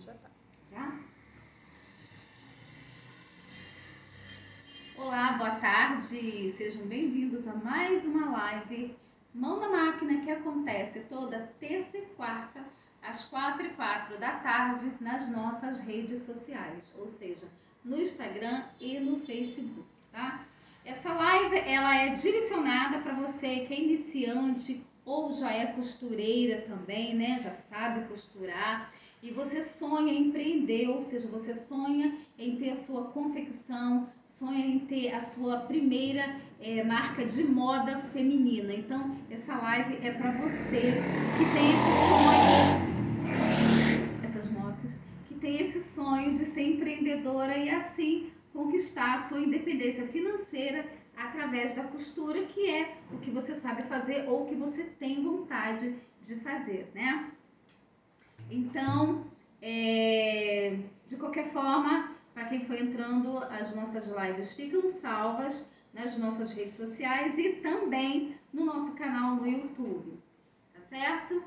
Já tá. Já? Olá, boa tarde. Sejam bem-vindos a mais uma live Mão na Máquina que acontece toda terça e quarta às 4h04 da tarde nas nossas redes sociais, ou seja, no Instagram e no Facebook, tá? Essa live ela é direcionada para você que é iniciante ou já é costureira também, né? Já sabe costurar e você sonha em empreender, ou seja, você sonha em ter a sua confecção, sonha em ter a sua primeira marca de moda feminina. Então, essa live é para você que tem esse sonho, essas motos, que tem esse sonho de ser empreendedora e assim conquistar a sua independência financeira através da costura, que é o que você sabe fazer ou que você tem vontade de fazer, né? Então, de qualquer forma, para quem foi entrando, as nossas lives ficam salvas nas nossas redes sociais e também no nosso canal no YouTube, tá certo?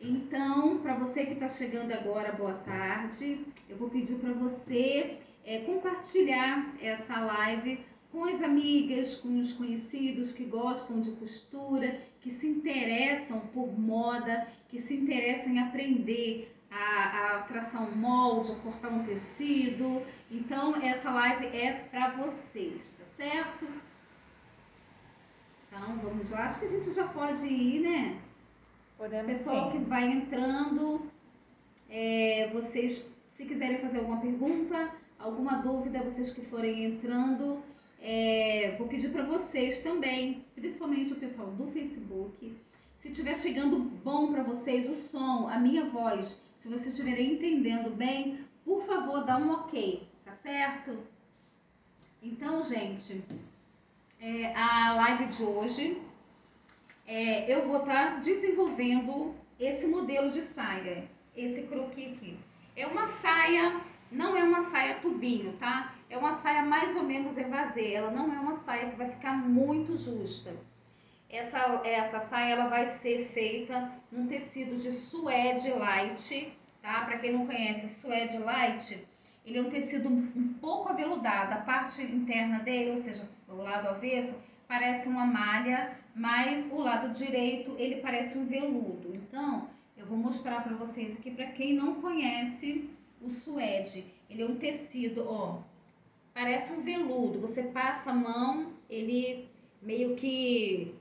Então, para você que está chegando agora, boa tarde. Eu vou pedir para você compartilhar essa live com as amigas, com os conhecidos que gostam de costura, que se interessam por moda, que se interessam em aprender a traçar um molde, a cortar um tecido. Então, essa live é para vocês, tá certo? Então, vamos lá. Acho que a gente já pode ir, né? Podemos, Pessoal sim. que vai entrando, vocês, se quiserem fazer alguma pergunta, alguma dúvida, vocês que forem entrando, vou pedir para vocês também, principalmente o pessoal do Facebook, se estiver chegando bom para vocês o som, a minha voz, se vocês estiverem entendendo bem, por favor, dá um ok, tá certo? Então, gente, a live de hoje, eu vou estar desenvolvendo esse modelo de saia, esse croquis aqui. É uma saia, não é uma saia tubinho, tá? É uma saia mais ou menos evasê, ela não é uma saia que vai ficar muito justa. Essa saia ela vai ser feita num tecido de suede light, tá? Para quem não conhece, suede light, ele é um tecido um pouco aveludado. A parte interna dele, ou seja, o lado avesso, parece uma malha, mas o lado direito ele parece um veludo. Então, eu vou mostrar para vocês aqui para quem não conhece o suede. Ele é um tecido, ó, parece um veludo. Você passa a mão, ele meio que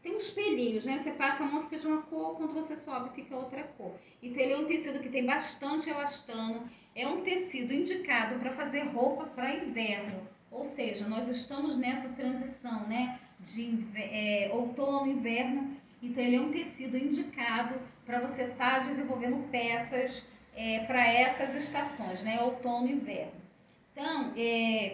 tem uns pelinhos, né? Você passa a mão, fica de uma cor, quando você sobe, fica outra cor. Então, ele é um tecido que tem bastante elastano. É um tecido indicado para fazer roupa para inverno. Ou seja, nós estamos nessa transição, né? De outono, inverno. Então, ele é um tecido indicado para você estar desenvolvendo peças para essas estações, né? Outono e inverno. Então,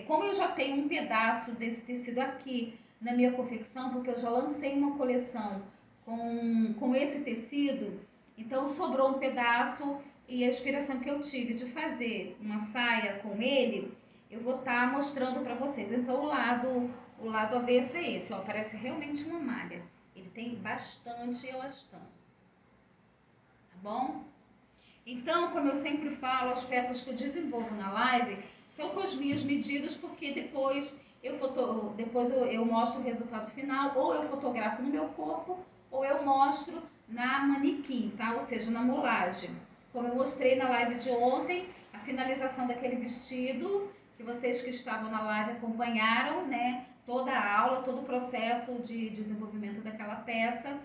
como eu já tenho um pedaço desse tecido aqui na minha confecção, porque eu já lancei uma coleção com esse tecido, então sobrou um pedaço e a inspiração que eu tive de fazer uma saia com ele, eu vou estar mostrando para vocês. Então, o lado avesso é esse, ó, parece realmente uma malha. Ele tem bastante elastano, tá bom? Então, como eu sempre falo, as peças que eu desenvolvo na live são com as minhas medidas, porque depois eu mostro o resultado final, ou eu fotografo no meu corpo, ou eu mostro na manequim, tá? Ou seja, na molagem. Como eu mostrei na live de ontem, a finalização daquele vestido, que vocês que estavam na live acompanharam, né? Toda a aula, todo o processo de desenvolvimento daquela peça.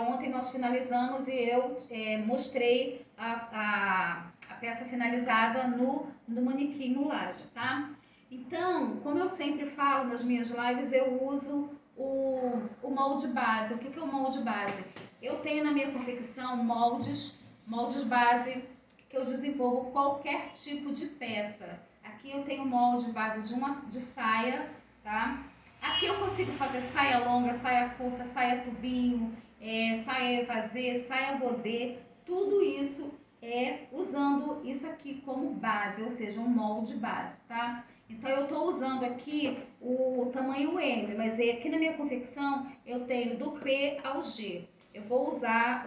Ontem nós finalizamos e eu mostrei a peça finalizada no manequim no laje, tá? Então, como eu sempre falo nas minhas lives, eu uso o molde base. O que é o molde base? Eu tenho na minha confecção moldes base que eu desenvolvo qualquer tipo de peça. Aqui eu tenho molde base de saia, tá? Aqui eu consigo fazer saia longa, saia curta, saia tubinho, saia evasê, saia godê, tudo isso usando isso aqui como base, ou seja, um molde base, tá? Então eu estou usando aqui o tamanho M, mas aqui na minha confecção eu tenho do P ao G. eu vou usar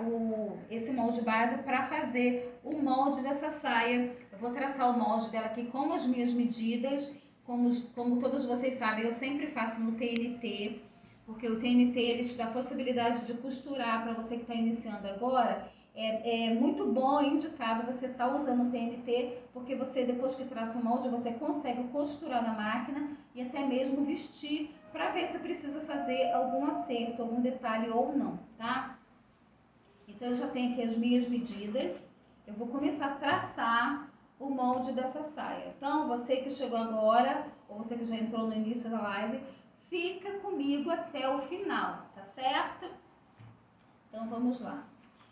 esse molde base para fazer o molde dessa saia. Eu vou traçar o molde dela aqui com as minhas medidas. Como todos vocês sabem, eu sempre faço no TNT, porque o TNT ele te dá a possibilidade de costurar. Para você que está iniciando agora, é muito bom, é indicado você estar usando o TNT, porque você, depois que traça o molde, você consegue costurar na máquina e até mesmo vestir, para ver se precisa fazer algum acerto, algum detalhe ou não, tá? Então eu já tenho aqui as minhas medidas, eu vou começar a traçar o molde dessa saia. Então você que chegou agora, ou você que já entrou no início da live, fica comigo até o final, tá certo? Então vamos lá.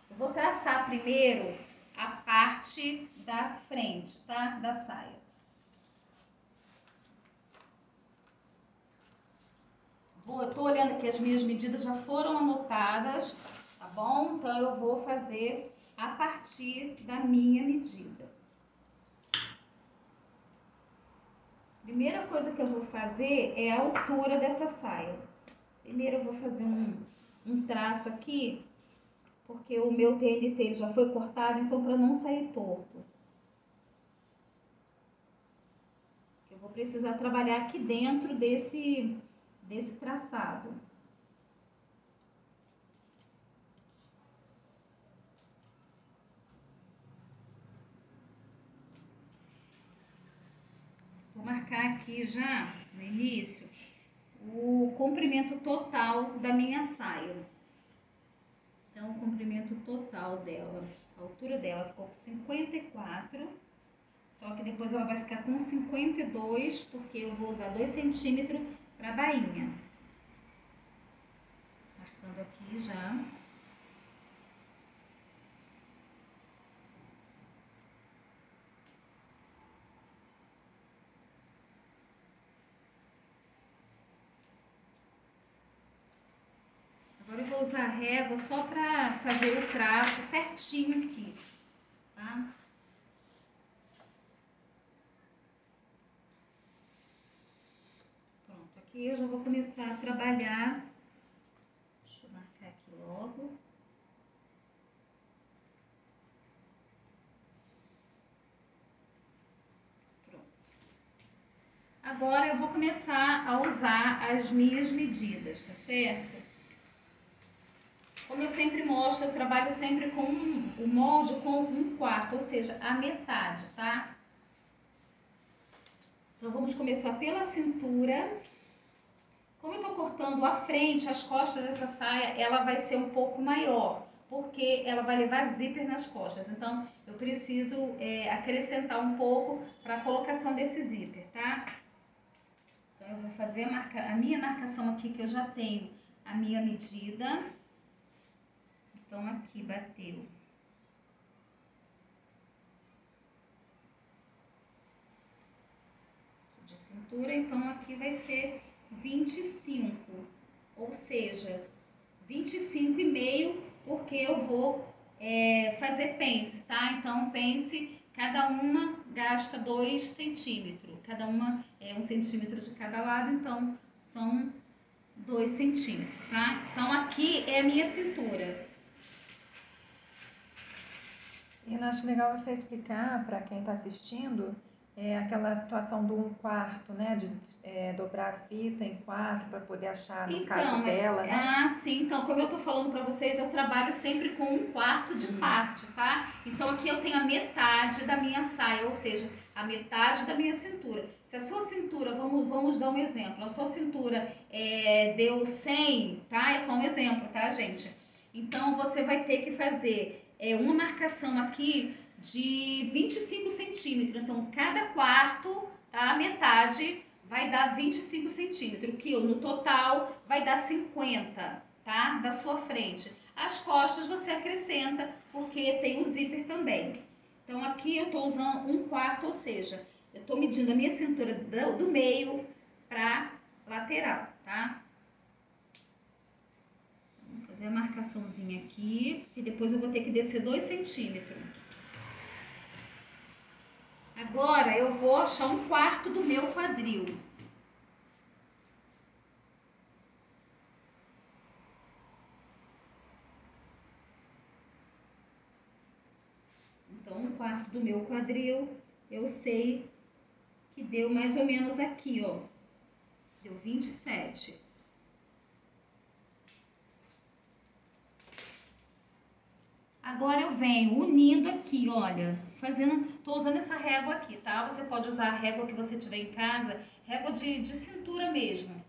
Eu vou traçar primeiro a parte da frente, tá? Da saia. Eu tô olhando aqui, as minhas medidas já foram anotadas, tá bom? Então eu vou fazer a partir da minha medida. Primeira coisa que eu vou fazer é a altura dessa saia. Primeiro eu vou fazer um traço aqui, porque o meu TNT já foi cortado, então para não sair torto. Eu vou precisar trabalhar aqui dentro desse traçado. Vou marcar aqui já no início o comprimento total da minha saia. Então, o comprimento total dela, a altura dela ficou com 54, só que depois ela vai ficar com 52, porque eu vou usar 2 centímetros para a bainha. Marcando aqui já. Agora eu vou usar a régua só para fazer o traço certinho aqui, tá? Pronto, aqui eu já vou começar a trabalhar. Deixa eu marcar aqui logo. Pronto. Agora eu vou começar a usar as minhas medidas, tá certo? Como eu sempre mostro, eu trabalho sempre com o molde com 1/4, ou seja, a metade, tá? Então, vamos começar pela cintura. Como eu tô cortando a frente, as costas dessa saia, ela vai ser um pouco maior, porque ela vai levar zíper nas costas. Então, eu preciso acrescentar um pouco para a colocação desse zíper, tá? Então, eu vou fazer a minha marcação aqui, que eu já tenho a minha medida. Então, aqui bateu de cintura, então aqui vai ser 25, ou seja, 25,5, porque eu vou fazer pence, tá? Então, pence, cada uma gasta 2 centímetros, cada uma é 1 centímetro de cada lado, então são 2 centímetros, tá? Então, aqui é a minha cintura. E eu acho legal você explicar para quem está assistindo aquela situação do 1/4, né? De dobrar a fita em 4 para poder achar no caso dela, né? Ah, sim. Então, como eu tô falando para vocês, eu trabalho sempre com 1/4 de parte, tá? Então, aqui eu tenho a metade da minha saia, ou seja, a metade da minha cintura. Se a sua cintura, vamos dar um exemplo, a sua cintura deu 100, tá? É só um exemplo, tá, gente? Então, você vai ter que fazer uma marcação aqui de 25 centímetros. Então, cada quarto, tá? Metade vai dar 25 centímetros, que no total vai dar 50, tá? Da sua frente. As costas você acrescenta, porque tem o zíper também. Então, aqui eu tô usando 1/4, ou seja, eu tô medindo a minha cintura do meio pra lateral, tá? Vou fazer a marcaçãozinha aqui, e depois eu vou ter que descer 2 centímetros. Agora, eu vou achar 1/4 do meu quadril. Então, 1/4 do meu quadril, eu sei que deu mais ou menos aqui, ó. Deu 27. Agora eu venho unindo aqui, olha, tô usando essa régua aqui, tá? Você pode usar a régua que você tiver em casa, régua de cintura mesmo.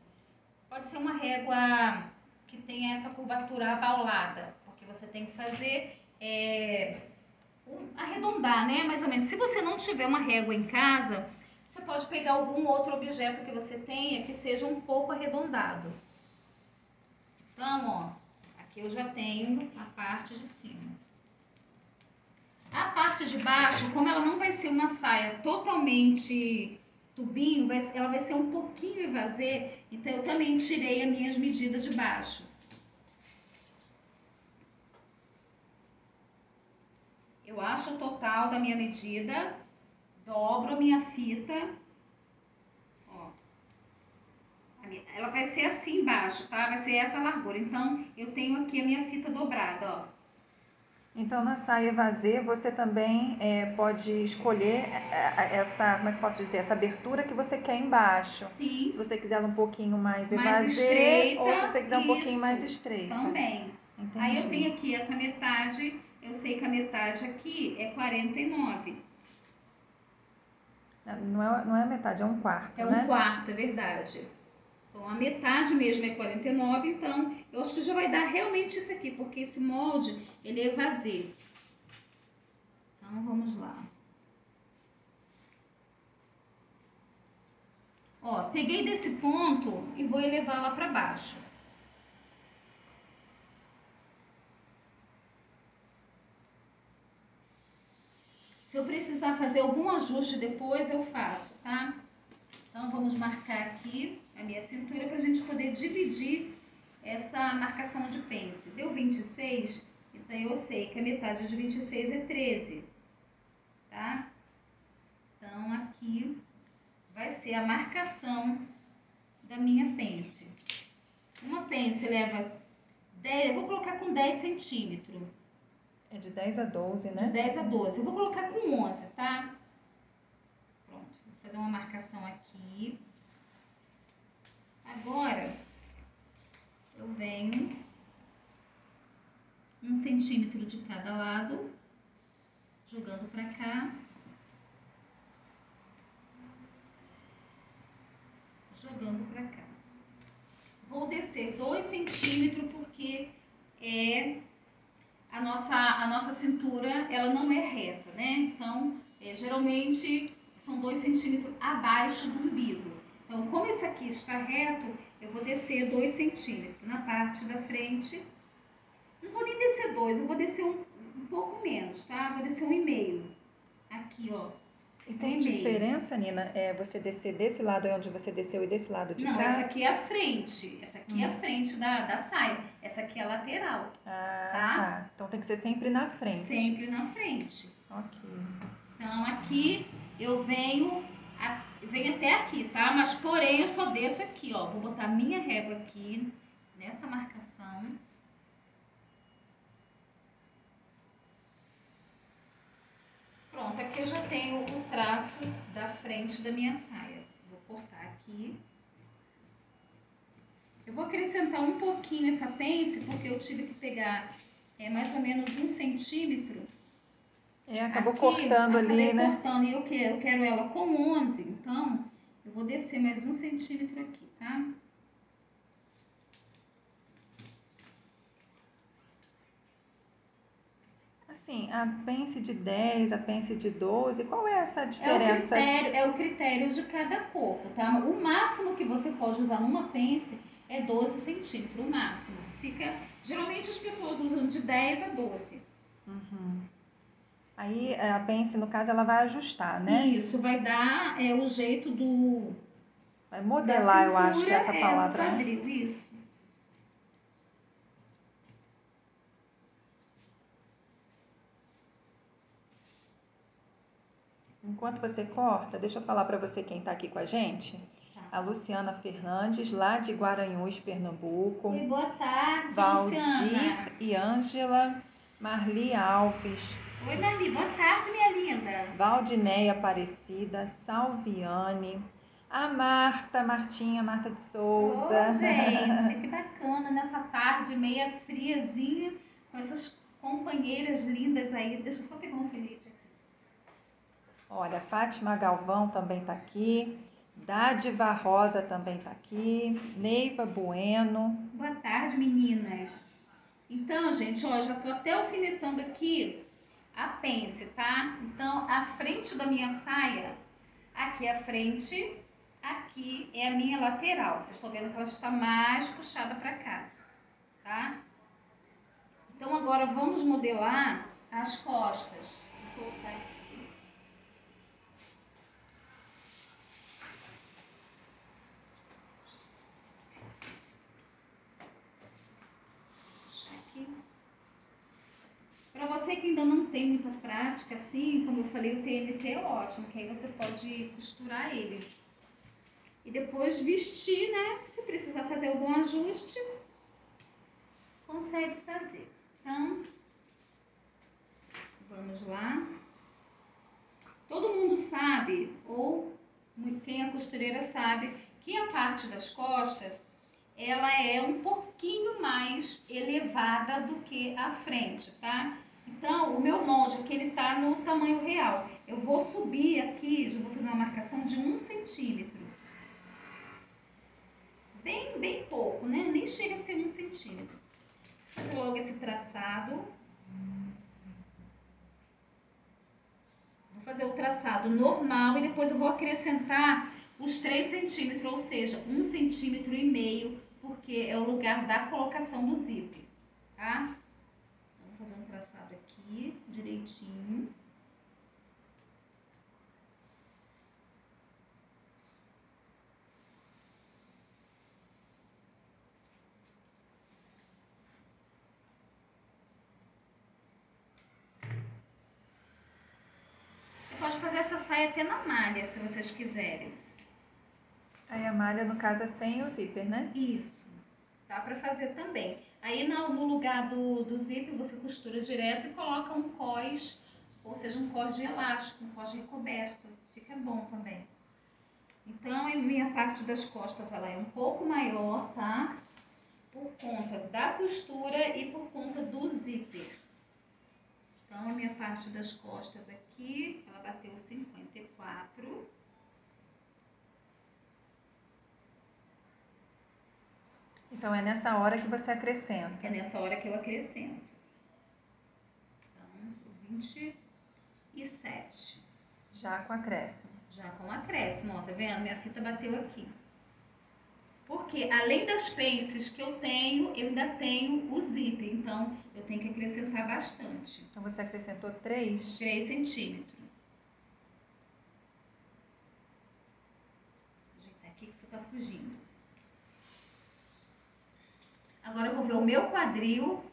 Pode ser uma régua que tenha essa curvatura abaulada, porque você tem que fazer, arredondar, né? Mais ou menos. Se você não tiver uma régua em casa, você pode pegar algum outro objeto que você tenha que seja um pouco arredondado. Então, ó, aqui eu já tenho a parte de cima. A parte de baixo, como ela não vai ser uma saia totalmente tubinho, ela vai ser um pouquinho evasê, então eu também tirei as minhas medidas de baixo. Eu acho o total da minha medida, dobro a minha fita, ó. Ela vai ser assim embaixo, tá? Vai ser essa largura. Então, eu tenho aqui a minha fita dobrada, ó. Então, na saia evasê, você também pode escolher essa, como é que eu posso dizer, essa abertura que você quer embaixo. Sim. Se você quiser ela um pouquinho mais mais evasê, estreita, ou se você quiser um pouquinho isso, mais estreita. Também. Entendi. Aí eu tenho aqui essa metade, eu sei que a metade aqui é 49. Não é metade, é 1/4, É né? 1/4, é verdade. Então, a metade mesmo é 49, então eu acho que já vai dar realmente isso aqui, porque esse molde, ele é evasê. Então, vamos lá. Ó, peguei desse ponto e vou elevar lá para baixo. Se eu precisar fazer algum ajuste depois, eu faço, tá? Então, vamos marcar aqui a minha cintura para a gente poder dividir essa marcação de pence. Deu 26, então eu sei que a metade de 26 é 13, tá? Então, aqui vai ser a marcação da minha pence. Uma pence leva 10, eu vou colocar com 10 centímetros. É de 10 a 12, né? De 10 a 12. Eu vou colocar com 11, tá? Pronto, vou fazer uma marcação aqui. Agora, eu venho 1 centímetro de cada lado, jogando pra cá. Jogando pra cá. Vou descer 2 centímetros porque a nossa cintura, ela não é reta, né? Então, geralmente são 2 centímetros abaixo do umbigo. Então, como esse aqui está reto, eu vou descer 2 centímetros na parte da frente. Não vou nem descer 2, eu vou descer um pouco menos, tá? Vou descer 1,5. Aqui, ó. E tem diferença, Nina, você descer desse lado onde você desceu e desse lado de cá? Não, essa aqui é a frente. Essa aqui é a frente da saia. Essa aqui é a lateral. Tá. Então tem que ser sempre na frente. Sempre na frente. Ok. Então aqui eu venho até aqui, tá? Mas porém eu só desço aqui, ó. Vou botar minha régua aqui nessa marcação. Pronto, aqui eu já tenho o traço da frente da minha saia. Vou cortar aqui. Eu vou acrescentar um pouquinho essa pence, porque eu tive que pegar mais ou menos 1 centímetro. Acabou aqui, cortando ali, né? Cortando, e eu quero ela com 11, então eu vou descer mais 1 centímetro aqui, tá? Assim, a pence de 10, a pence de 12, qual é essa diferença? É o critério de cada corpo, tá? O máximo que você pode usar numa pence é 12 centímetros, o máximo. Geralmente as pessoas usam de 10 a 12. Uhum. Aí a pence, no caso, ela vai ajustar, né? Isso, vai dar o jeito do... Vai modelar, eu acho que é essa palavra. É o quadril, isso. Enquanto você corta, deixa eu falar para você quem está aqui com a gente. A Luciana Fernandes, lá de Guaranhuns, Pernambuco. Boa tarde, Valdir Luciana. e Ângela. Marli Alves, Oi, Marli, boa tarde, minha linda. Valdineia Aparecida, Salviane, a Marta de Souza. Ô, gente, que bacana nessa tarde meia friazinha com essas companheiras lindas aí. Deixa eu só pegar um filete aqui. Olha, Fátima Galvão também está aqui. Dádiva Rosa também está aqui. Neiva Bueno. Boa tarde, meninas. Então, gente, ó, já tô até alfinetando aqui a pence, tá? Então, a frente da minha saia, aqui é a frente, aqui é a minha lateral. Vocês estão vendo que ela está mais puxada para cá, tá? Então, agora vamos modelar as costas. Vou colocar aqui. Puxar aqui. Para você que ainda não tem muita prática, assim, como eu falei, o TNT é ótimo, que aí você pode costurar ele. E depois vestir, né? Se precisar fazer algum ajuste, consegue fazer. Então, vamos lá. Todo mundo sabe, ou quem é costureira sabe, que a parte das costas, ela é um pouquinho mais elevada do que a frente, tá? Então, o meu molde aqui, ele tá no tamanho real. Eu vou subir aqui, já vou fazer uma marcação de 1 centímetro. Bem pouco, né? Nem chega a ser 1 centímetro. Vou fazer logo esse traçado. Vou fazer o traçado normal e depois eu vou acrescentar os 3 centímetros, ou seja, 1,5 centímetro, porque é o lugar da colocação do zíper, tá? Então, vou fazer um traçado aqui, direitinho. Você pode fazer essa saia até na malha, se vocês quiserem. Aí a malha, no caso, é sem o zíper, né? Isso. Dá pra fazer também. Aí no lugar do zíper você costura direto e coloca um cós, ou seja, um cós de elástico, um cós recoberto. Fica bom também. Então, a minha parte das costas ela é um pouco maior, tá? Por conta da costura e por conta do zíper. Então, a minha parte das costas aqui, ela bateu 54. Então, é nessa hora que você acrescenta. É nessa hora que eu acrescento. Então, 27. Já com acréscimo. Já com acréscimo, ó, tá vendo? Minha fita bateu aqui. Porque além das pences que eu ainda tenho o zíper. Então, eu tenho que acrescentar bastante. Então, você acrescentou 3? 3 centímetros. Vou ajeitar aqui que isso tá fugindo. Agora eu vou ver o meu quadril,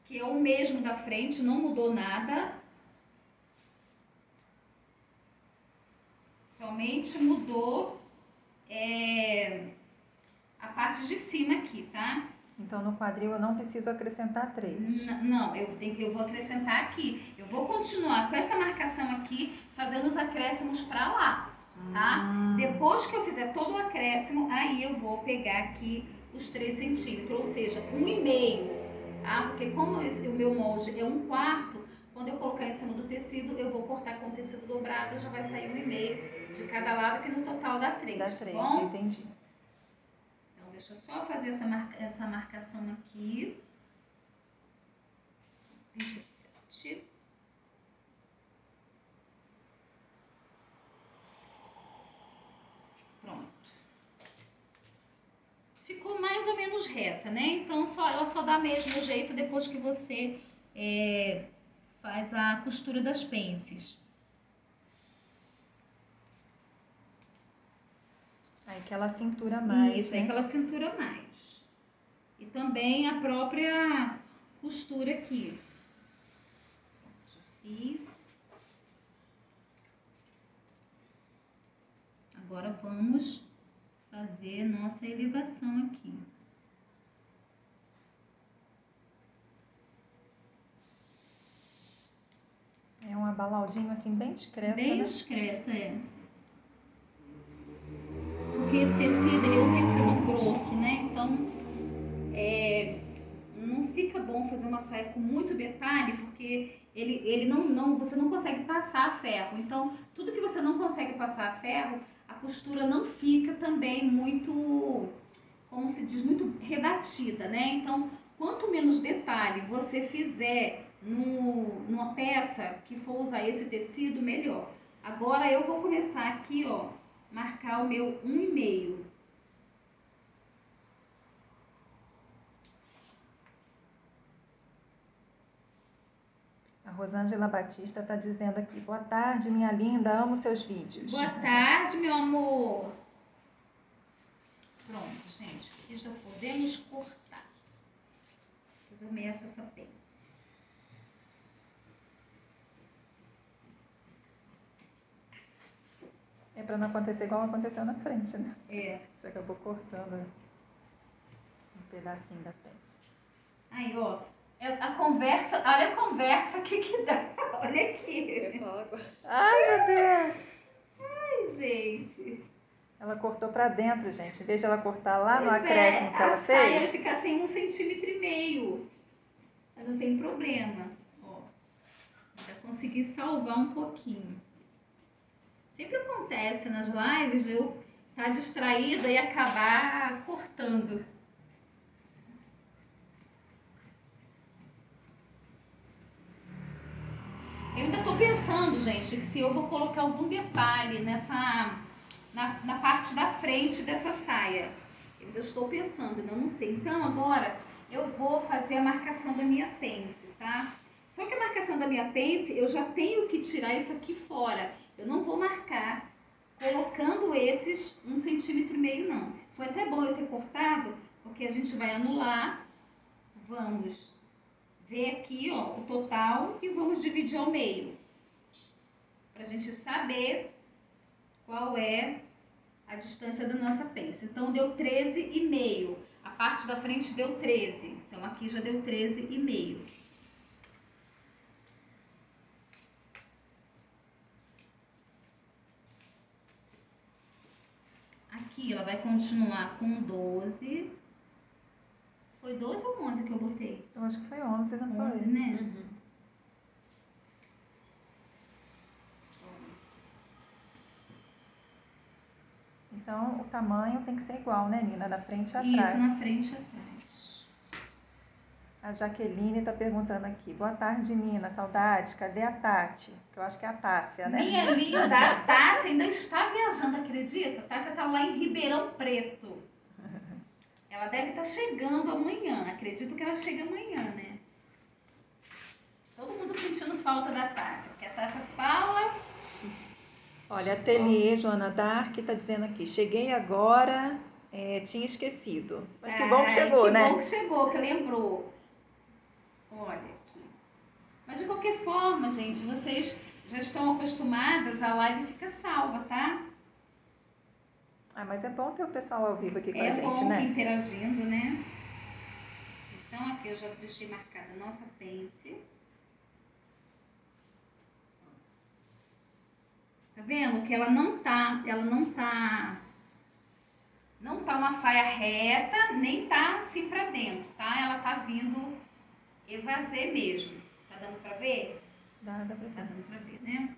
que é o mesmo da frente, não mudou nada. Somente mudou a parte de cima aqui, tá? Então, no quadril eu não preciso acrescentar 3. Não, eu vou acrescentar aqui. Eu vou continuar com essa marcação aqui, fazendo os acréscimos pra lá, tá? Depois que eu fizer todo o acréscimo, aí eu vou pegar aqui os 3 centímetros, ou seja, 1,5, tá? Porque como o meu molde é 1/4, quando eu colocar em cima do tecido, eu vou cortar com o tecido dobrado, já vai sair 1,5 de cada lado, que no total dá 3. Dá 3, bom? Entendi. Então, deixa eu só fazer essa marcação aqui. 27. Pronto. Ficou mais ou menos reta, né? Então, ela só dá mesmo jeito depois que você faz a costura das pences. Aí que ela cintura mais, Isso, né? aí que ela cintura mais. E também a própria costura aqui. Já fiz. Agora vamos fazer nossa elevação aqui. balaudinho assim, bem discreto, bem né? discreta, Porque esse tecido, ele é um tecido grosso, né? Então, não fica bom fazer uma saia com muito detalhe, porque você não consegue passar ferro. Então, tudo que você não consegue passar ferro, a costura não fica também muito, como se diz, muito rebatida, né? Então, quanto menos detalhe você fizer numa peça que for usar esse tecido, melhor. Agora eu vou começar aqui, ó, marcar o meu 1,5. A Rosângela Batista está dizendo aqui: boa tarde, minha linda, amo seus vídeos. Boa tarde, meu amor. Pronto, gente, aqui já podemos cortar. Depois eu meço essa pence. É para não acontecer igual aconteceu na frente, né? Você acabou cortando um pedacinho da pence. Aí, ó, a conversa, olha a conversa que dá. Olha aqui. Ai, meu Deus. Ai, gente. Ela cortou para dentro, gente. Em vez de ela cortar lá no acréscimo que ela fez. A saia fica sem 1,5 cm. Mas não tem problema. Ó, já consegui salvar um pouquinho. Sempre acontece nas lives de eu estar distraída e acabar cortando. Eu ainda estou pensando, gente, que se eu vou colocar algum detalhe na parte da frente dessa saia. Eu ainda estou pensando, ainda não sei. Então agora eu vou fazer a marcação da minha pence, tá? Só que a marcação da minha pence, eu já tenho que tirar isso aqui fora. Eu não vou marcar colocando esses 1,5 cm não. Foi até bom eu ter cortado, porque a gente vai anular. Vamos ver aqui, ó, o total e vamos dividir ao meio. Pra gente saber qual é a distância da nossa pence. Então, deu 13,5. A parte da frente deu 13. Então, aqui já deu 13,5. Aqui ela vai continuar com 12. Foi 12 ou 11 que eu botei? Eu acho que foi 11, não foi? 11, né? Uhum. Então, o tamanho tem que ser igual, né, Nina? Da frente e atrás. Isso, na frente e atrás. A Jaqueline está perguntando aqui: boa tarde, Nina. Saudades. Cadê a Tati? Que eu acho que é a Tássia, né? Minha linda, a Tássia ainda está viajando, acredita? A Tássia está lá em Ribeirão Preto. Ela deve estar chegando amanhã. Acredito que ela chega amanhã, né? Todo mundo sentindo falta da Tássia, porque a Tássia fala. Olha, a Ateliê Joana Dark está dizendo aqui: cheguei agora, tinha esquecido. Mas que bom que chegou, né? Que bom que chegou, que lembrou. Olha aqui. Mas de qualquer forma, gente, vocês já estão acostumadas, a live fica salva, tá? Ah, mas é bom ter o pessoal ao vivo aqui com a gente, É bom né? interagindo, né? Então aqui eu já deixei marcada a nossa pence. Tá vendo que ela não tá uma saia reta, nem tá assim pra dentro, tá? Ela tá vindo evasê mesmo. Tá dando pra ver? Dá pra ver. Tá dando pra ver, né?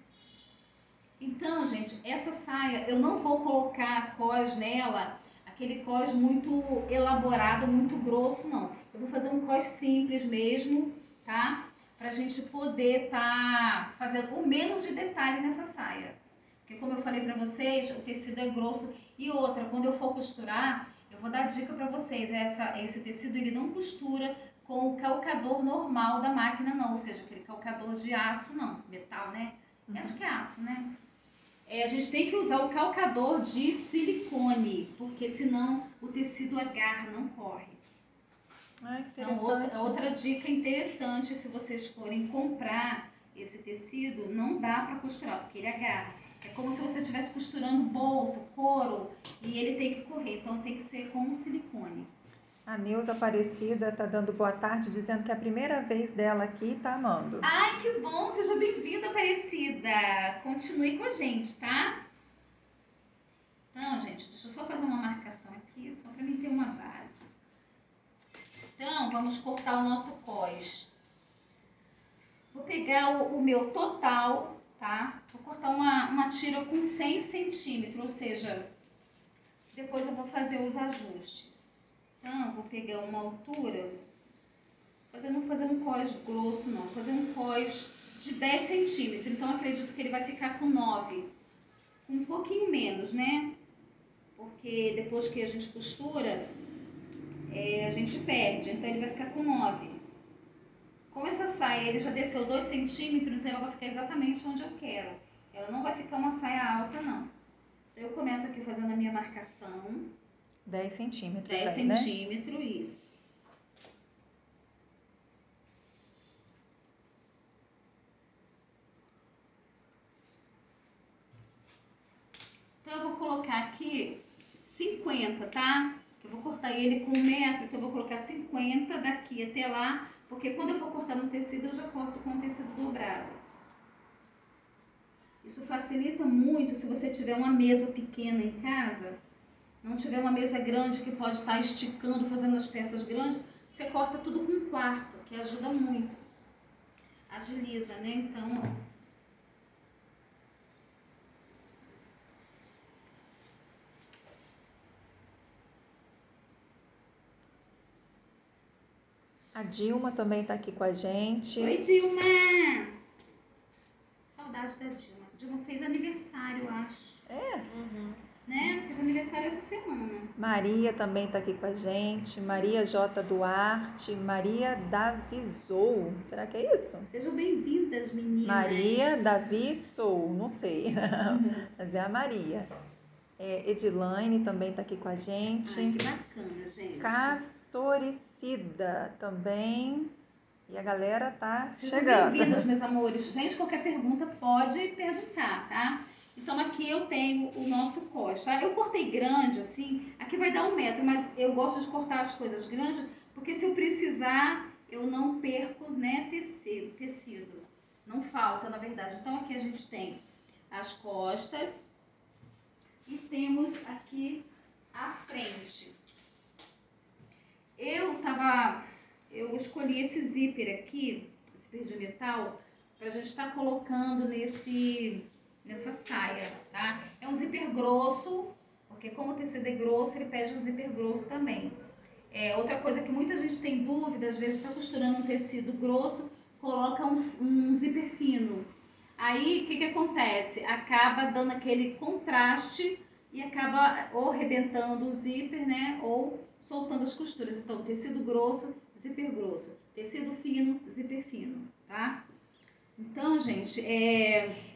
Então, gente, essa saia, eu não vou colocar cós nela, aquele cós muito elaborado, muito grosso, não. Eu vou fazer um cós simples mesmo, tá? Pra gente poder tá fazendo o menos de detalhe nessa saia. Porque como eu falei pra vocês, o tecido é grosso. E outra, quando eu for costurar, eu vou dar dica pra vocês. Esse tecido, ele não costura com o calcador normal da máquina, não. Ou seja, aquele calcador de aço, não. Metal, né? Eu acho que é aço, né? A gente tem que usar o calcador de silicone, porque senão o tecido agarra, não corre. Ah, interessante. Então, outra dica interessante, se vocês forem comprar esse tecido, não dá para costurar, porque ele agarra. É como se você estivesse costurando bolsa, couro, e ele tem que correr, então tem que ser com silicone. A Neuza Aparecida tá dando boa tarde, dizendo que é a primeira vez dela aqui e tá amando. Ai, que bom! Seja bem-vinda, Aparecida! Continue com a gente, tá? Então, gente, deixa eu só fazer uma marcação aqui, só para mim ter uma base. Então, vamos cortar o nosso cós. Vou pegar o meu total, tá? Vou cortar uma tira com 100 centímetros, ou seja, depois eu vou fazer os ajustes. Então, eu vou pegar uma altura, não fazer um cós grosso não, fazer um cós de 10 centímetros. Então, acredito que ele vai ficar com 9, um pouquinho menos, né? Porque depois que a gente costura, a gente perde, então ele vai ficar com 9. Como essa saia ele já desceu 2 centímetros, então ela vai ficar exatamente onde eu quero. Ela não vai ficar uma saia alta, não. Então eu começo aqui fazendo a minha marcação. 10 centímetros 10 aí, centímetros, né? Isso. Então eu vou colocar aqui 50, tá? Eu vou cortar ele com 1 metro, então eu vou colocar 50 daqui até lá, porque quando eu for cortar no tecido, eu já corto com o tecido dobrado. Isso facilita muito se você tiver uma mesa pequena em casa, não tiver uma mesa grande que pode estar esticando, fazendo as peças grandes, você corta tudo com 1/4, que ajuda muito. Agiliza, né? Então, ó. A Dilma também tá aqui com a gente. Oi, Dilma! Saudade da Dilma. A Dilma fez aniversário, eu acho. É? Uhum. Né? Fez aniversário essa semana. Maria também tá aqui com a gente. Maria J. Duarte. Maria Davizou. Será que é isso? Sejam bem-vindas, meninas. Maria Davizou. Não sei. Mas é a Maria. Edilane também tá aqui com a gente. Ai, que bacana, gente. Castoricida também. E a galera tá Sejam chegando. bem-vindos, meus amores. Gente, qualquer pergunta pode perguntar, tá? Então aqui eu tenho o nosso cós, tá? Eu cortei grande, assim, aqui vai dar 1 metro, mas eu gosto de cortar as coisas grandes, porque se eu precisar, eu não perco, né, tecido. Não falta, na verdade. Então aqui a gente tem as costas e temos aqui a frente. Eu escolhi esse zíper aqui, zíper de metal, pra gente estar colocando nessa saia, tá? É um zíper grosso, porque como o tecido é grosso, ele pede um zíper grosso também. Outra coisa que muita gente tem dúvida, às vezes está costurando um tecido grosso, coloca um zíper fino. Aí, o que acontece? Acaba dando aquele contraste e acaba ou arrebentando o zíper, né? Ou soltando as costuras. Então, tecido grosso, zíper grosso. Tecido fino, zíper fino, tá? Então, gente,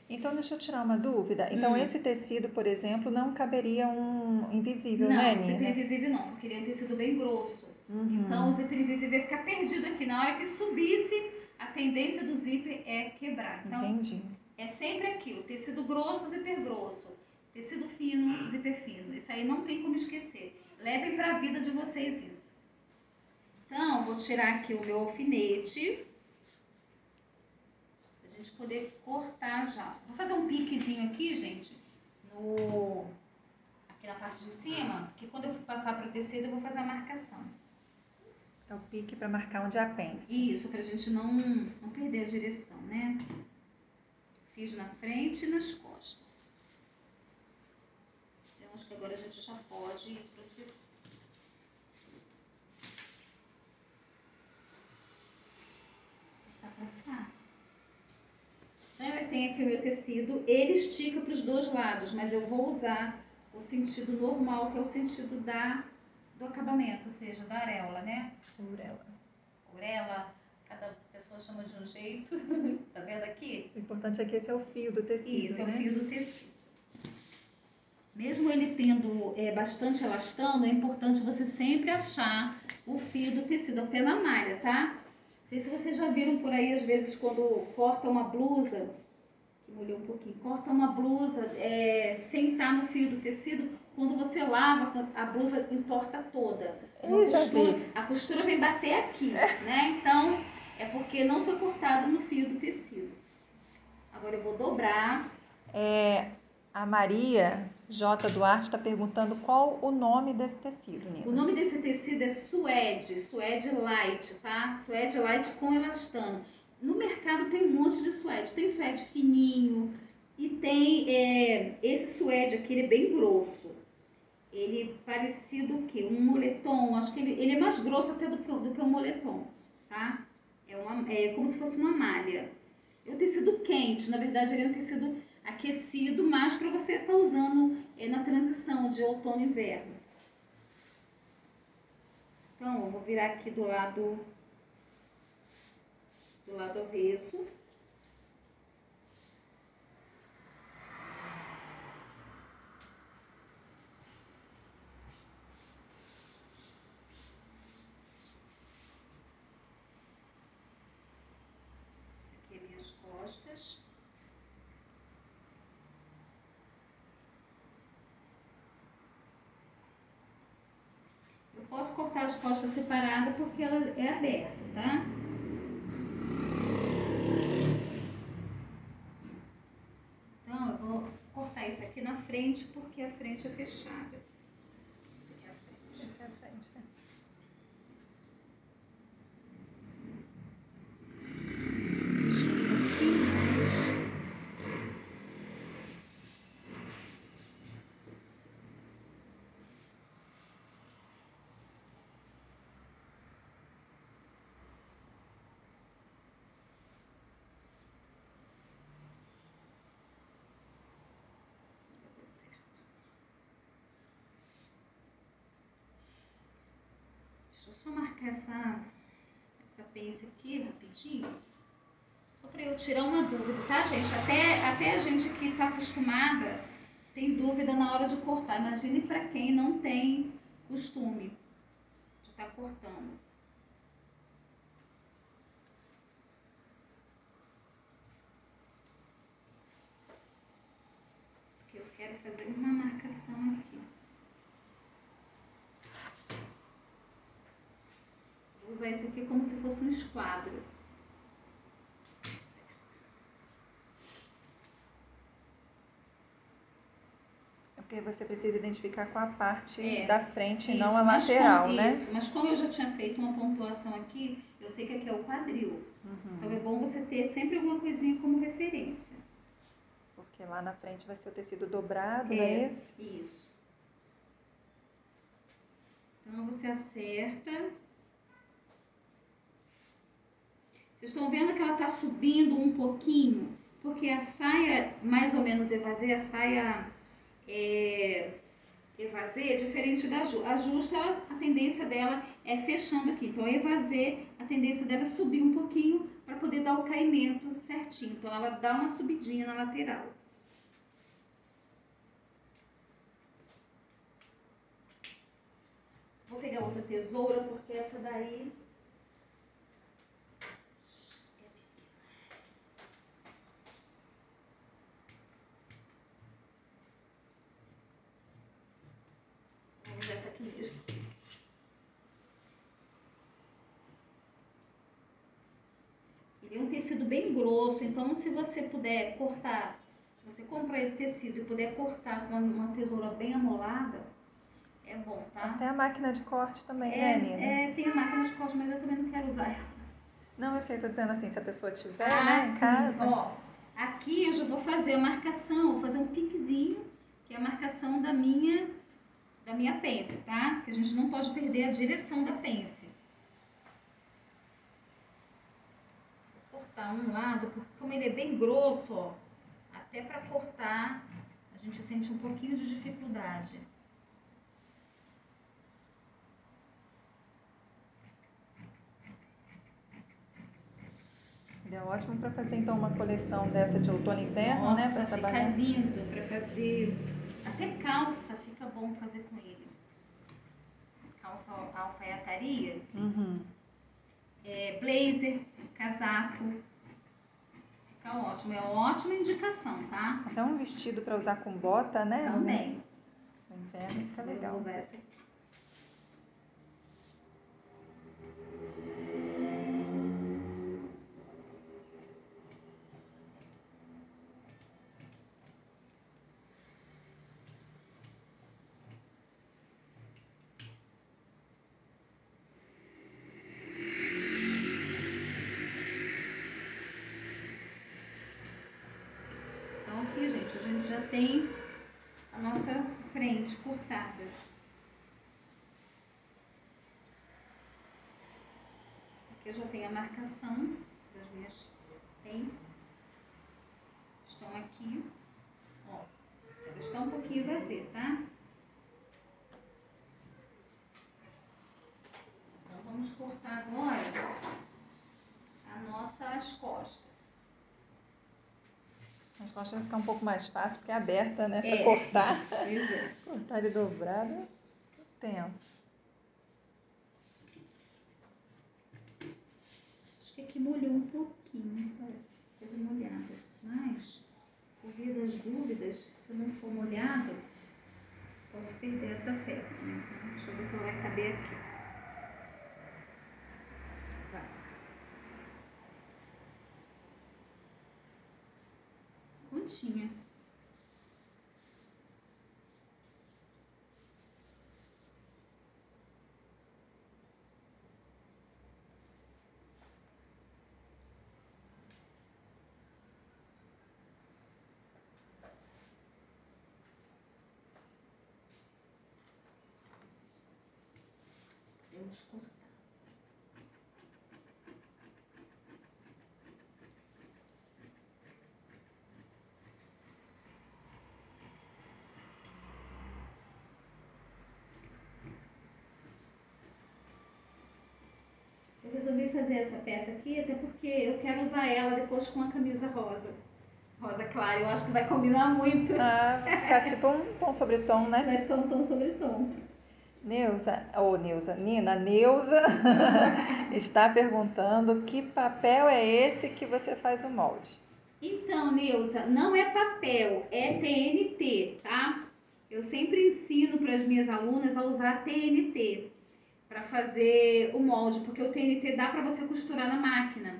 Então, deixa eu tirar uma dúvida. Então, esse tecido, por exemplo, não caberia um invisível, não, né, Nina? zíper invisível não, porque ele é um tecido bem grosso. Uhum. Então, o zíper invisível ia ficar perdido aqui. Na hora que subisse, a tendência do zíper é quebrar. Então, entendi. É sempre aquilo, tecido grosso, zíper grosso. Tecido fino, zíper fino. Isso aí não tem como esquecer. Levem para a vida de vocês isso. Então, vou tirar aqui o meu alfinete. Pra gente poder cortar já. Vou fazer um piquezinho aqui, gente. Aqui na parte de cima. Que quando eu for passar para o tecido, eu vou fazer a marcação. É o pique para marcar onde é a pence. Isso, pra gente não perder a direção, né? Fiz na frente e nas costas. Então, acho que agora a gente já pode ir para o tecido. Tá pra cá. Então, eu tenho aqui o meu tecido. Ele estica para os 2 lados, mas eu vou usar o sentido normal, que é o sentido do acabamento, ou seja, da areola, né? Orelha. Cada pessoa chama de um jeito. Tá vendo aqui? O importante é que esse é o fio do tecido, Isso, né? é o fio do tecido. Mesmo ele tendo bastante elastano, é importante você sempre achar o fio do tecido, até na malha, tá? Não sei se vocês já viram por aí, às vezes, quando corta uma blusa, que molhou um pouquinho, corta uma blusa sem estar no fio do tecido, quando você lava, a blusa entorta toda. A costura vem bater aqui, né? Então, é porque não foi cortado no fio do tecido. Agora eu vou dobrar. A Maria J. Duarte está perguntando qual o nome desse tecido, Nina. O nome desse tecido é suede light, tá? Suede light com elastano. No mercado tem um monte de suede. Tem suede fininho e tem esse suede aqui, ele é bem grosso. Ele é parecido o quê? Um moletom. Acho que ele é mais grosso até do que um moletom, tá? É como se fosse uma malha. É um tecido quente, na verdade ele é um tecido aquecido, mas para você estar usando na transição de outono e inverno. Então, eu vou virar aqui do lado avesso. Esse aqui é minhas costas. Eu posso cortar as costas separadas porque ela é aberta, tá? Então, eu vou cortar isso aqui na frente porque a frente é fechada. Esse aqui é a frente. Esse é a frente, né? Deixa eu só marcar essa pence aqui rapidinho, só para eu tirar uma dúvida, tá, gente? Até a gente que está acostumada tem dúvida na hora de cortar. Imagine para quem não tem costume de estar cortando. Porque eu quero fazer uma marcação aqui. Vou usar esse aqui como se fosse um esquadro. Certo. É porque você precisa identificar com a parte da frente e não a mas lateral, né? Isso, mas como eu já tinha feito uma pontuação aqui, eu sei que aqui é o quadril. Então é bom você ter sempre alguma coisinha como referência. Porque lá na frente vai ser o tecido dobrado, não é esse? Isso. Então você acerta. Vocês estão vendo que ela está subindo um pouquinho? Porque a saia, mais ou menos evasê, a saia evasê é diferente da justa. A justa, a tendência dela é fechando aqui. Então a evasê, a tendência dela é subir um pouquinho para poder dar o caimento certinho. Então ela dá uma subidinha na lateral. Vou pegar outra tesoura, porque essa daí... Vou usar essa aqui mesmo. Ele é um tecido bem grosso, então se você puder cortar, se você comprar esse tecido e puder cortar com uma tesoura bem amolada, é bom, tá? Até a máquina de corte também, né, Nina? Tem a máquina de corte, mas eu também não quero usar ela. Não, eu sei, tô dizendo assim, se a pessoa tiver, né, em casa. Ó, aqui eu já vou fazer a marcação, vou fazer um piquezinho, que é a marcação da minha pence, tá? Porque a gente não pode perder a direção da pence. Vou cortar um lado, porque como ele é bem grosso, ó, até para cortar a gente sente um pouquinho de dificuldade. É ótimo para fazer então uma coleção dessa de outono e inverno, né? Nossa, fica lindo para fazer. Até calça fica bom fazer com ele. Calça alfaiataria. Blazer, casaco. Fica ótimo. É uma ótima indicação, tá? Até um vestido para usar com bota, né? Também. No inverno fica Eu legal. vou usar essa aqui. Então aqui, gente, a gente já tem a nossa frente cortada. Aqui eu já tenho a marcação das minhas pences. Estão aqui, ó. Ela está um pouquinho vazia, tá? Então vamos cortar agora as nossas costas. As costas vai ficar um pouco mais fácil, porque é aberta, né? Pra É. cortar. Pois é. Cortar ele dobrado, tenso. Acho que aqui molhou um pouquinho, parece coisa molhada. Mas, por via das dúvidas, se não for molhado, posso perder essa peça, né? Então, deixa eu ver se ela vai caber aqui. Vai. Pontinha. Vamos cortar. Eu resolvi fazer essa peça aqui, até porque eu quero usar ela depois com a camisa rosa. Rosa clara, eu acho que vai combinar muito. Ah, vai ficar tipo um tom sobre tom, né? Vai ficar um tom sobre tom. Nina, Neuza está perguntando que papel é esse que você faz o molde. Então, Neuza, não é papel, é TNT, tá? Eu sempre ensino para as minhas alunas a usar TNT para fazer o molde, porque o TNT dá para você costurar na máquina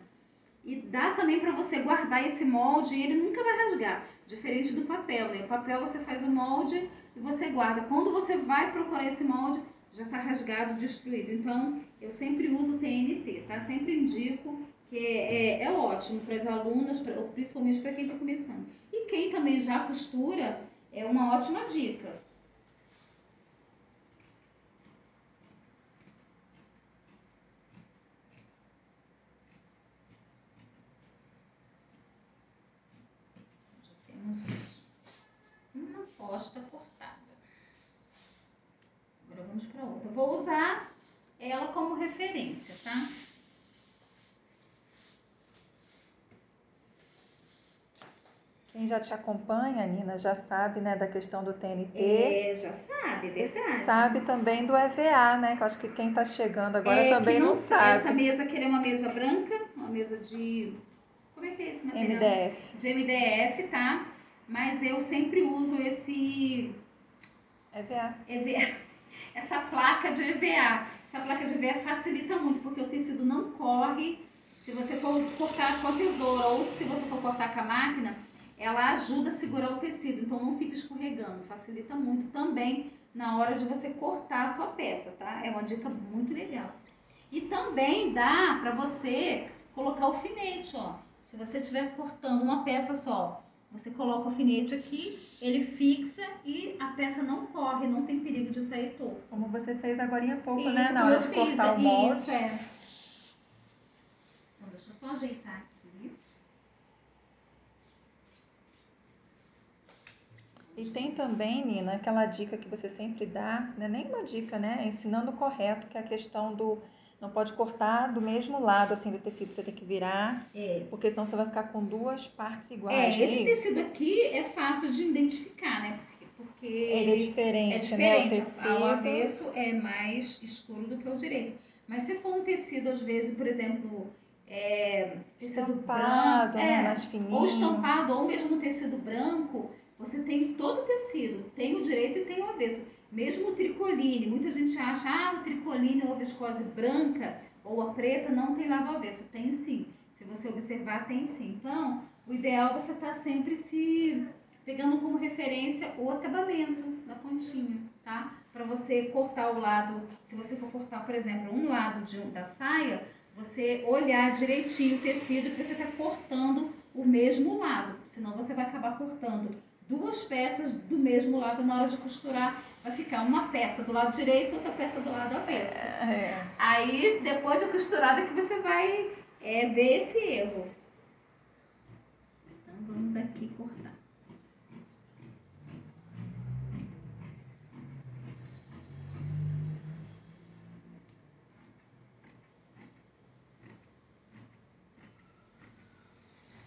e dá também para você guardar esse molde e ele nunca vai rasgar, diferente do papel, né? O papel você faz o molde e você guarda. Quando você vai procurar esse molde, já está rasgado, destruído. Então, eu sempre uso TNT, tá? Sempre indico que é ótimo para as alunas, principalmente para quem está começando. E quem também já costura, é uma ótima dica. Já temos uma costa cortada. Agora vamos para outra. Vou usar ela como referência, tá? Quem já te acompanha, Nina, já sabe, né, da questão do TNT. Já sabe, é verdade. E sabe também do EVA, né? Que eu acho que quem está chegando agora também não sabe. Essa mesa aqui é uma mesa branca, uma mesa de... Como é que é esse material? MDF. De MDF, tá? Mas eu sempre uso esse... EVA. Essa placa de EVA. Essa placa de EVA facilita muito, porque o tecido não corre. Se você for cortar com a tesoura ou se você for cortar com a máquina, ela ajuda a segurar o tecido, então não fica escorregando. Facilita muito também na hora de você cortar a sua peça, tá? É uma dica muito legal. E também dá pra você colocar alfinete, ó. Se você estiver cortando uma peça só, você coloca o alfinete aqui, ele fixa e a peça não corre, não tem perigo de sair torto. Como você fez agora há pouco, Isso, né? Na hora de cortar o molde. Isso, é. Então, deixa eu só ajeitar aqui. E tem também, Nina, aquela dica que você sempre dá, não é nem uma dica, né? Ensinando o correto, que é a questão do... Não pode cortar do mesmo lado, assim, do tecido. Você tem que virar, porque senão você vai ficar com duas partes iguais. Esse tecido aqui é fácil de identificar, né? Porque ele é diferente, né? O tecido. O avesso é mais escuro do que o direito. Mas se for um tecido, às vezes, por exemplo, tecido estampado, branco, né? Mais fininho. ou estampado, ou mesmo tecido branco, você tem tem todo o tecido, tem o direito e tem o avesso. Mesmo o tricoline, muita gente acha, o tricoline ou a viscose branca ou a preta não tem lado avesso. Tem sim, se você observar tem sim. Então, o ideal é você estar sempre se pegando como referência o acabamento da pontinha, tá? Para você cortar o lado, se você for cortar, por exemplo, um lado da saia, você olhar direitinho o tecido que você está cortando o mesmo lado, senão você vai acabar cortando duas peças do mesmo lado na hora de costurar, vai ficar uma peça do lado direito, outra peça do lado avesso. Aí, depois de costurada que você vai ver esse erro. Então, vamos aqui cortar.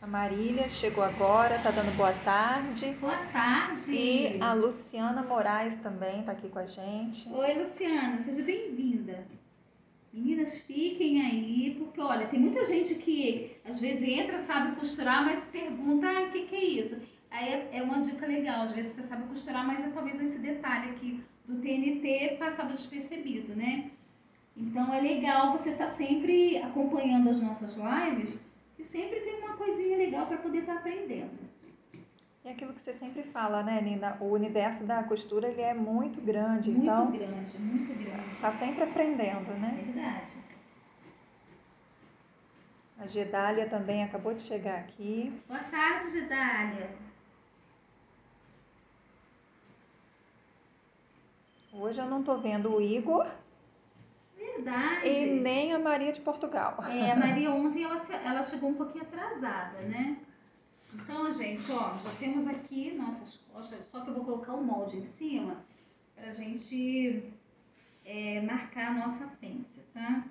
A Marília chegou agora, tá dando boa tarde. Boa tarde. E a Luciana Moraes também tá aqui com a gente. Oi, Luciana, seja bem-vinda. Meninas, fiquem aí, porque olha, tem muita gente que às vezes entra, sabe costurar, mas pergunta, o que é isso? Aí é uma dica legal, às vezes você sabe costurar, mas é talvez esse detalhe aqui do TNT passava despercebido, né? Então é legal você estar sempre acompanhando as nossas lives, e sempre tem uma coisinha legal para poder estar aprendendo. É aquilo que você sempre fala, né, Nina? O universo da costura, ele é muito grande. Muito então grande, muito grande. Tá sempre aprendendo, né? É verdade. A Gedália também acabou de chegar aqui. Boa tarde, Gedália. Hoje eu não tô vendo o Igor. Verdade. E nem a Maria de Portugal. A Maria ontem ela chegou um pouquinho atrasada, né? Então, gente, ó, já temos aqui nossas costas, só que eu vou colocar o molde em cima pra gente marcar a nossa pence, tá?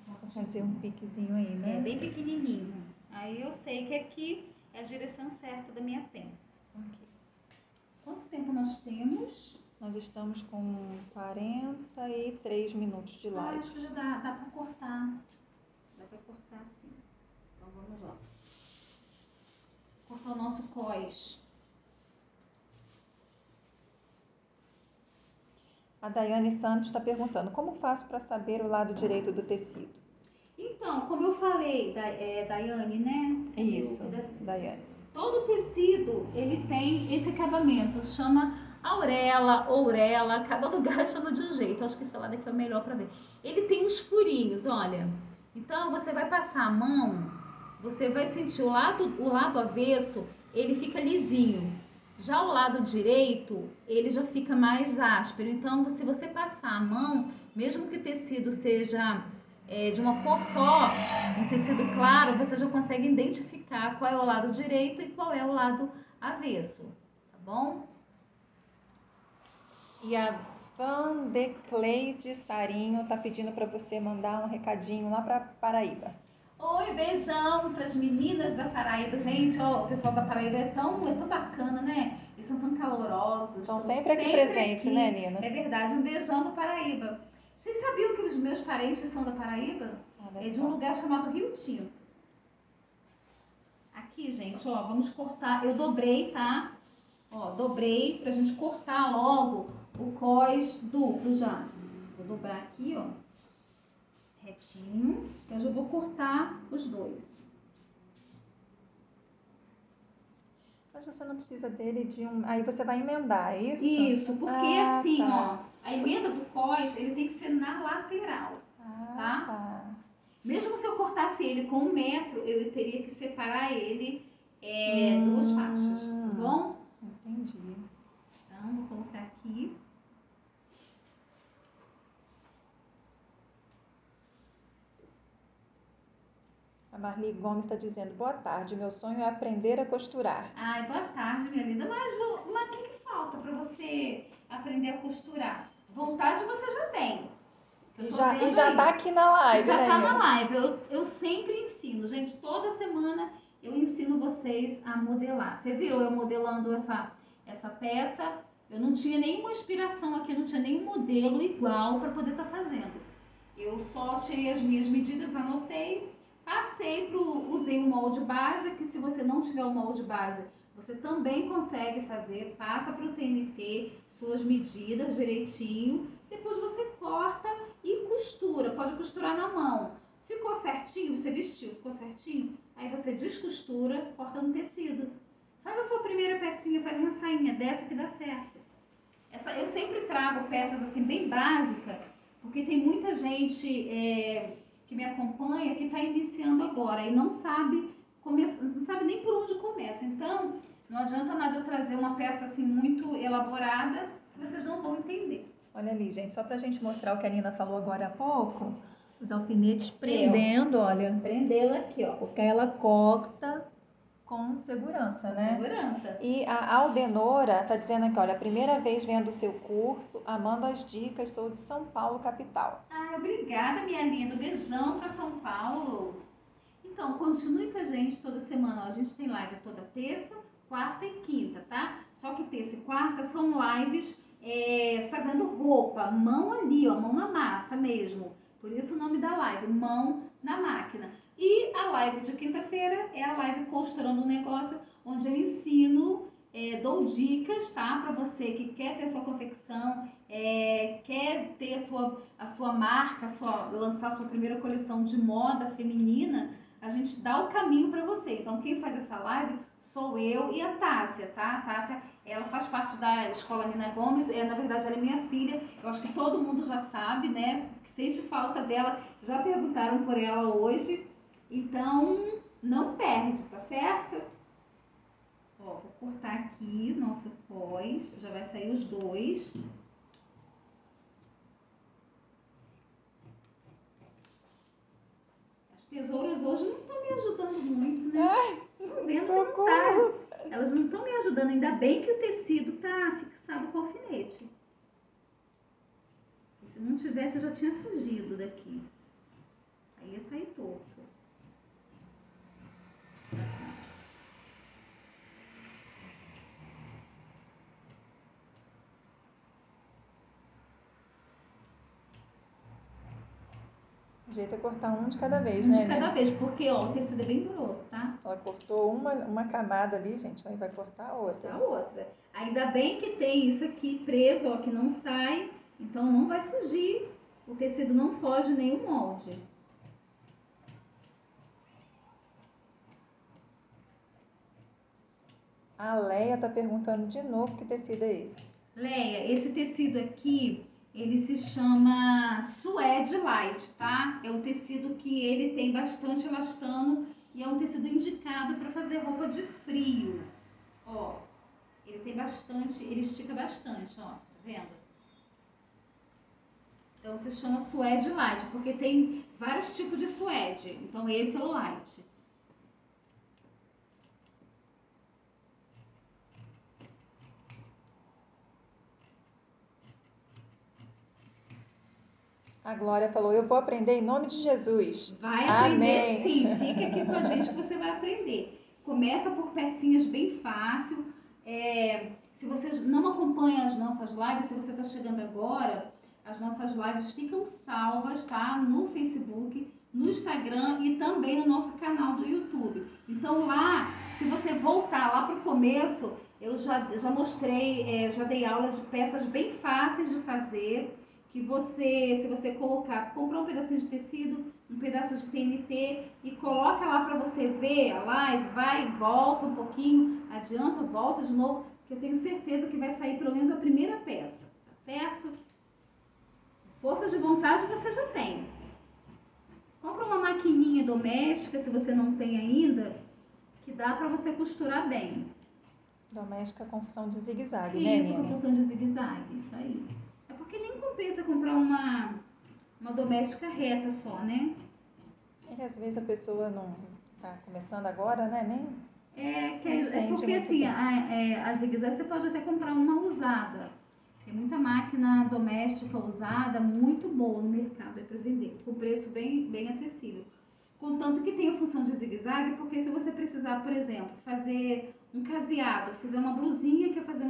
Vou fazer um piquezinho aí, né? Bem pequenininho. Aí eu sei que aqui é a direção certa da minha pence. Okay. Quanto tempo nós temos? Nós estamos com 43 minutos de live. Acho que já dá pra cortar. Dá pra cortar sim. Então vamos lá. Cortar o nosso cós. A Daiane Santos está perguntando, como faço para saber o lado direito do tecido? Então, como eu falei, Daiane, né? Isso, Daiane. Todo tecido, ele tem esse acabamento, chama auréola, ourela, cada lugar chama de um jeito. Acho que esse lado aqui é o melhor para ver. Ele tem uns furinhos, olha. Então, você vai passar a mão, você vai sentir o lado avesso, ele fica lisinho. Já o lado direito, ele já fica mais áspero. Então, se você passar a mão, mesmo que o tecido seja de uma cor só, um tecido claro, você já consegue identificar qual é o lado direito e qual é o lado avesso, tá bom? E a Van de Cleide Sarinho tá pedindo para você mandar um recadinho lá para Paraíba. Oi, beijão para as meninas da Paraíba. Gente, ó, o pessoal da Paraíba é tão bacana, né? Eles são tão calorosos. Estão sempre aqui presentes, né, Nina? É verdade, um beijão para Paraíba. Vocês sabiam que os meus parentes são da Paraíba? É de um lugar chamado Rio Tinto. Aqui, gente, ó, vamos cortar. Eu dobrei, tá? Ó, dobrei pra gente cortar logo o cós duplo já. Vou dobrar aqui, ó, retinho. Eu já vou cortar os dois. Mas você não precisa dele de um... Aí você vai emendar, é isso? Isso, porque assim, tá. ó, a emenda do cós, ele tem que ser na lateral, tá? Mesmo se eu cortasse ele com 1 metro, eu teria que separar ele 2 faixas, tá bom? Entendi. Então, vou colocar aqui. A Marli Gomes está dizendo, boa tarde, meu sonho é aprender a costurar. Ai, boa tarde, minha linda. Mas o que falta para você aprender a costurar? Vontade você já tem. E já tá aqui na live, já né? Já tá na live. Eu sempre ensino, gente. Toda semana eu ensino vocês a modelar. Você viu eu modelando essa peça? Eu não tinha nenhuma inspiração aqui, não tinha nenhum modelo igual para poder estar fazendo. Eu só tirei as minhas medidas, anotei, usei o molde base, que se você não tiver o molde base, você também consegue fazer, passa para o TNT, suas medidas direitinho, depois você corta e costura, pode costurar na mão. Ficou certinho, você vestiu, ficou certinho, aí você descostura, corta no tecido. Faz a sua primeira pecinha, faz uma sainha dessa que dá certo. Eu sempre trago peças assim bem básicas, porque tem muita gente que me acompanha que está iniciando agora e não sabe nem por onde começa. Então, não adianta nada eu trazer uma peça assim muito elaborada que vocês não vão entender. Olha ali, gente, só pra gente mostrar o que a Nina falou agora há pouco, os alfinetes prendendo, olha. Prendê-la aqui, ó. Porque ela corta com segurança, né? Segurança. E a Aldenora tá dizendo aqui, olha, a primeira vez vendo o seu curso, amando as dicas, sou de São Paulo, capital. Obrigada, minha linda. Um beijão pra São Paulo. Então, continue com a gente toda semana. Ó, a gente tem live toda terça, quarta e quinta, tá? Só que terça e quarta são lives fazendo roupa, mão ali, ó, mão na massa mesmo. Por isso o nome da live, mão na máquina. E a live de quinta-feira é a live Costurando um Negócio, onde eu ensino, dou dicas, tá? Para você que quer ter sua confecção, quer ter a sua marca, lançar a sua primeira coleção de moda feminina, a gente dá o caminho para você. Então, quem faz essa live sou eu e a Tássia, tá? A Tássia, ela faz parte da Escola Nina Gomes, na verdade ela é minha filha, eu acho que todo mundo já sabe, né? Que sente falta dela, já perguntaram por ela hoje, então não perde, tá certo? Ó, vou cortar aqui nosso pós, já vai sair os dois. As tesouras hoje não estão me ajudando muito, né? Ai, tô vendo que não tá. Elas não estão me ajudando, ainda bem que o tecido tá fixado com alfinete. Se não tivesse, eu já tinha fugido daqui. Aí ia sair torto. O jeito é cortar um de cada vez, Um né? de cada vez, porque ó, o tecido é bem grosso, tá? Ela cortou uma camada ali, gente, aí vai cortar a outra. A outra. Ainda bem que tem isso aqui preso, ó, que não sai, então não vai fugir. O tecido não foge nem o molde. A Leia tá perguntando de novo que tecido é esse. Leia, esse tecido aqui, ele se chama Suede Light, tá? É um tecido que ele tem bastante elastano e é um tecido indicado para fazer roupa de frio. Ó, ele tem bastante, ele estica bastante, ó, tá vendo? Então se chama Suede Light, porque tem vários tipos de suede. Então esse é o light. A Glória falou, eu vou aprender em nome de Jesus. Vai aprender. Amém. Sim, fica aqui com a gente que você vai aprender. Começa por pecinhas bem fácil. Se você não acompanha as nossas lives, se você está chegando agora, as nossas lives ficam salvas, tá? No Facebook, no Instagram e também no nosso canal do YouTube. Então lá, se você voltar lá para o começo, eu já mostrei, já dei aula de peças bem fáceis de fazer, que você, se você comprar um pedacinho de tecido, um pedaço de TNT e coloca lá para você ver a live, vai e volta um pouquinho, adianta, volta de novo, que eu tenho certeza que vai sair pelo menos a primeira peça, tá certo? Força de vontade você já tem. Compra uma maquininha doméstica, se você não tem ainda, que dá para você costurar bem. Doméstica com função de zigue-zague, né, Isso, Nina? com função de zigue-zague, isso aí. É porque nem compensa comprar uma doméstica reta só, né? E às vezes a pessoa não tá começando agora, né? É porque assim, a zigue-zague você pode até comprar uma usada. Tem muita máquina doméstica usada, muito boa no mercado, para vender, com preço bem acessível. Contanto que tenha função de zigue-zague, porque se você precisar, por exemplo, fazer um caseado, fizer uma blusinha, quer fazer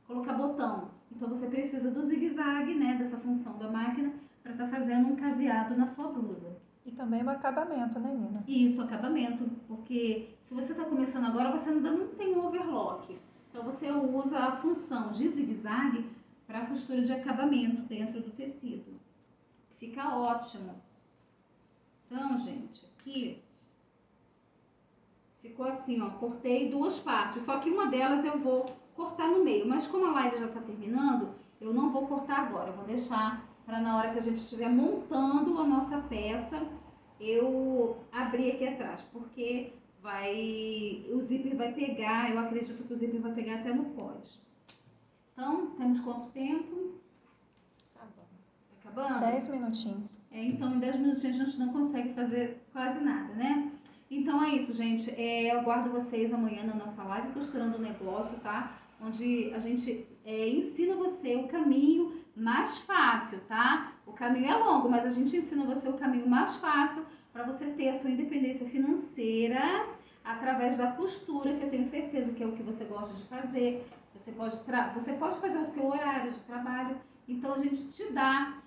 colocar botão, então você precisa do zigue-zague, né, dessa função da máquina, para estar fazendo um caseado na sua blusa. E também o acabamento, né, Nina? Isso, acabamento, porque se você está começando agora, você ainda não tem o overlock. Então você usa a função de zigue-zague para costura de acabamento dentro do tecido. Fica ótimo. Então, gente, aqui ficou assim, ó, cortei duas partes, só que uma delas eu vou cortar no meio, mas como a live já está terminando, eu não vou cortar agora, eu vou deixar para na hora que a gente estiver montando a nossa peça, eu abrir aqui atrás, porque o zíper vai pegar, eu acredito que o zíper vai pegar até no pós. Então, temos quanto tempo? Tá acabando? 10 minutinhos. Então, em 10 minutinhos a gente não consegue fazer quase nada, né? Então é isso, gente. Eu aguardo vocês amanhã na nossa live Costurando o Negócio, tá? Onde a gente ensina você o caminho mais fácil, tá? O caminho é longo, mas a gente ensina você o caminho mais fácil para você ter a sua independência financeira através da costura, que eu tenho certeza que é o que você gosta de fazer. Você pode fazer o seu horário de trabalho. Então a gente te dá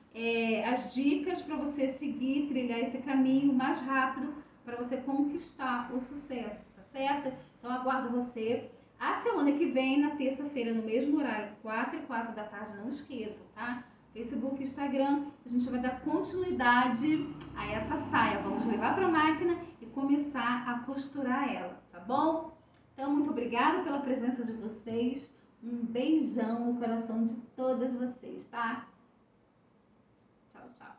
as dicas para você seguir, trilhar esse caminho mais rápido para você conquistar o sucesso, tá certo? Então aguardo você a semana que vem, na terça-feira, no mesmo horário, 4h04 da tarde, não esqueçam, tá? Facebook e Instagram, a gente vai dar continuidade a essa saia. Vamos levar para a máquina e começar a costurar ela, tá bom? Então, muito obrigada pela presença de vocês. Um beijão no coração de todas vocês, tá? Tchau, tchau.